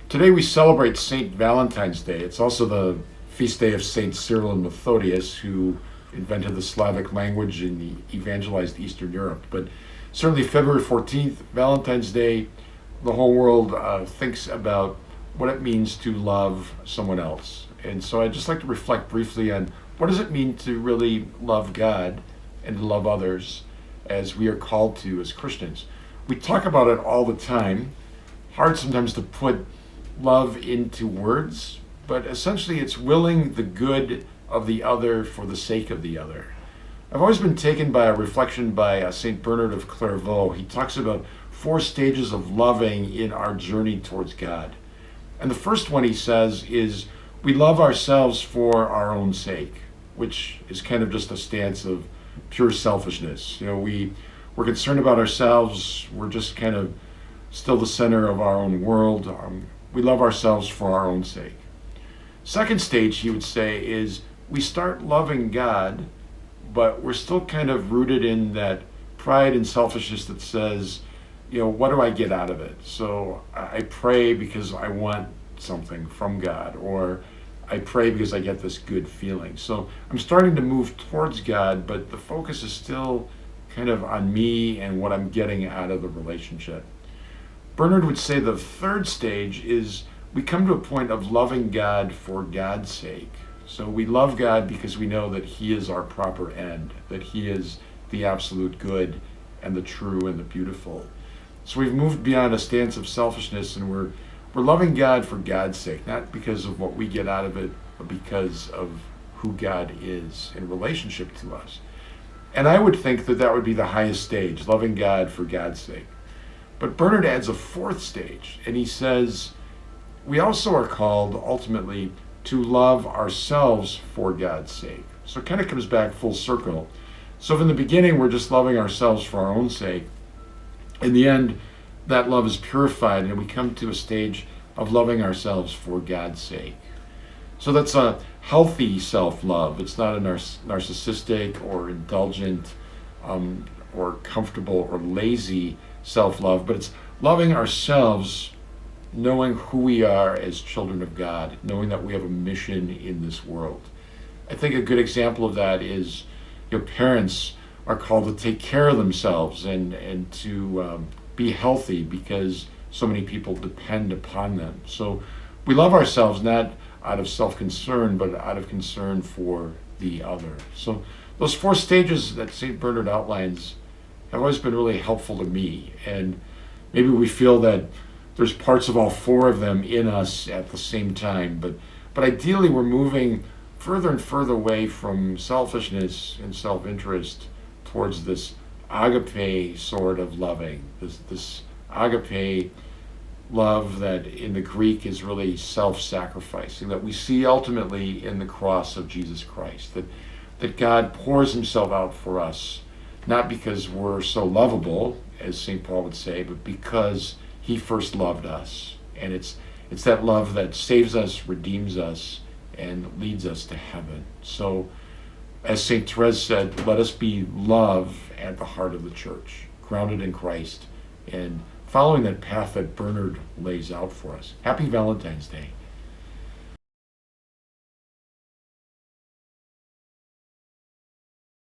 Today we celebrate St. Valentine's Day. It's also the feast day of St. Cyril and Methodius, who invented the Slavic language and evangelized Eastern Europe. But certainly February 14th, Valentine's Day, the whole world thinks about what it means to love someone else. And so I'd just like to reflect briefly on what does it mean to really love God and to love others as we are called to as Christians. We talk about it all the time. Hard sometimes to put love into words, but essentially it's willing the good of the other for the sake of the other. I've always been taken by a reflection by St. Bernard of Clairvaux. He talks about 4 stages of loving in our journey towards God. And the first one, he says, is we love ourselves for our own sake, which is kind of just a stance of pure selfishness. We're concerned about ourselves. We're just kind of still the center of our own world. We love ourselves for our own sake. Second stage, he would say, is we start loving God, but we're still kind of rooted in that pride and selfishness that says, what do I get out of it? So I pray because I want something from God, or I pray because I get this good feeling. So I'm starting to move towards God, but the focus is still kind of on me and what I'm getting out of the relationship. Bernard would say the third stage is we come to a point of loving God for God's sake. So we love God because we know that He is our proper end, that He is the absolute good and the true and the beautiful. So we've moved beyond a stance of selfishness, and we're loving God for God's sake, not because of what we get out of it, but because of who God is in relationship to us. And I would think that would be the highest stage, loving God for God's sake. But Bernard adds a 4th stage, and he says, we also are called ultimately to love ourselves for God's sake. So it kind of comes back full circle. So if in the beginning we're just loving ourselves for our own sake, in the end, that love is purified, and we come to a stage of loving ourselves for God's sake. So that's a healthy self-love. It's not a narcissistic or indulgent or comfortable or lazy self-love, but it's loving ourselves, knowing who we are as children of God, knowing that we have a mission in this world. I think a good example of that is your parents are called to take care of themselves and to be healthy because so many people depend upon them. So we love ourselves not out of self-concern, but out of concern for the other. So those 4 stages that St. Bernard outlines have always been really helpful to me. And maybe we feel that there's parts of all 4 of them in us at the same time, but ideally we're moving further and further away from selfishness and self-interest towards this agape sort of loving, this agape love that in the Greek is really self-sacrificing, that we see ultimately in the cross of Jesus Christ, that God pours Himself out for us, not because we're so lovable, as St. Paul would say, but because He first loved us. And it's that love that saves us, redeems us, and leads us to heaven. So, as St. Therese said, let us be love at the heart of the church, grounded in Christ, and following that path that Bernard lays out for us. Happy Valentine's Day.